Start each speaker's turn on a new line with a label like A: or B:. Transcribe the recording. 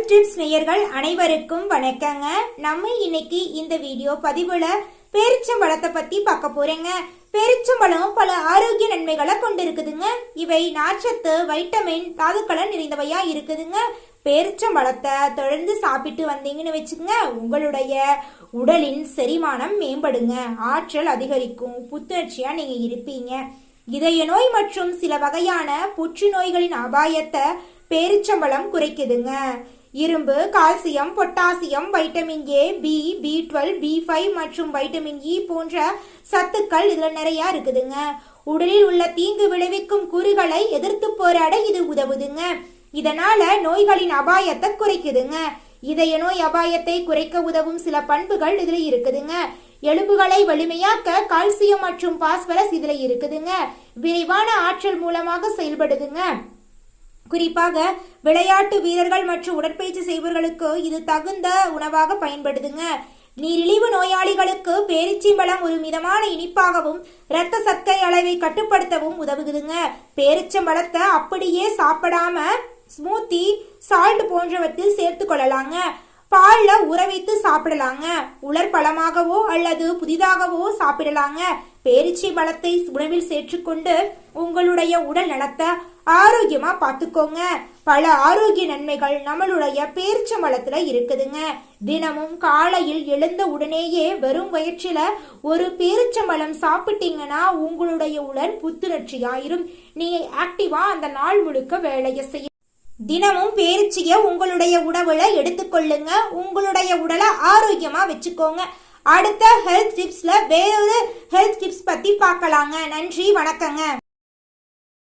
A: Health tips நேயர்கள் அனைவருக்கும் வணக்கங்க. நம்ம இன்னைக்கு இந்த வீடியோ பதிவுல பேரிச்சம்பழத்தை பத்தி பார்க்க போறேங்க. பேரிச்சம்பழம் பல ஆரோக்கிய நன்மைகளை கொண்டு இருக்குதுங்க. இவை நார்ச்சத்து, வைட்டமின், தாதுக்களை நிறைந்தவையா இருக்குதுங்க. பேரிச்சம்பழத்தை தொடர்ந்து சாப்பிட்டு வந்தீங்கன்னு வச்சுக்கோங்க, உங்களுடைய உடலின் செரிமானம் மேம்படுங்க, ஆற்றல் அதிகரிக்கும், புத்துணர்ச்சியா நீங்க இருப்பீங்க. இதய நோய் மற்றும் சில வகையான புற்றுநோய்களின் அபாயத்தை பேரிச்சம்பழம் குறைக்குதுங்க. இரும்பு, calcium, potassium, vitamin A, B, B12, B5 மற்றும் வைட்டமின் இ போன்ற சத்துக்கள் இதுல நிறைய இருக்குதுங்க. உடலில் உள்ள தீங்கு விளைவிக்கும் கூறுகளை எதிர்த்து போராட இது உதவுதுங்க. இதனால நோய்களின் அபாயத்தை குறைக்குதுங்க. இதய நோய் அபாயத்தை குறைக்க உதவும் சில பண்புகள் இதுல இருக்குதுங்க. எலும்புகளை வலிமையாக்க கால்சியம் மற்றும் பாஸ்பரஸ் இதுல இருக்குதுங்க. விரைவான ஆற்றல் மூலமாக செயல்படுதுங்க. குறிப்பாக விளையாட்டு வீரர்கள் மற்றும் உடற்பயிற்சி செய்பவர்களுக்கு இது தகுந்த உணவாக பயன்படுதுங்க. நீரிழிவு நோயாளிகளுக்கு பேரிச்சம்பழம் ஒரு மிதமான இனிப்பாகவும் இரத்த சர்க்கரை அளவை கட்டுப்படுத்தவும் உதவுகுதுங்க. பேரிச்சம்பழத்தை அப்படியே சாப்பிடாம ஸ்மூத்தி, சால்ட் போன்றவற்றில் சேர்த்து கொள்ளலாங்க. பால்ல ஊற வைத்து சாப்பிடலாங்க. உலர் பழமாகவோ அல்லது புதிதாகவோ சாப்பிடலாங்க. பேரிச்சம்பழத்தை உணவில் சேர்த்துக்கொண்டு உங்களுடைய உடல் நலத்தை ஆரோக்கியமா பார்த்துக்கோங்க. பல ஆரோக்கிய நன்மைகள் நம்மளுடைய பேரிச்சம்பழத்துல இருக்குதுங்க. தினமும் காலையில் எழுந்த உடனேயே வெறும் வயிற்றில ஒரு பேரிச்சம்பழம் சாப்பிட்டீங்கன்னா உங்களுடைய உடல் புத்துணர்ச்சியாயிரும். நீங்க ஆக்டிவா அந்த நாள் முழுக்க வேலையை செய்ய. தினமும் பேரிச்சிய உங்களுடைய உணவுல எடுத்துக்கொள்ளுங்க. உங்களுடைய உடலை ஆரோக்கியமா வச்சுக்கோங்க. அடுத்த ஹெல்த் டிப்ஸ்ல வேறொரு ஹெல்த் டிப்ஸ் பத்தி பார்க்கலாங்க. நன்றி, வணக்கங்க.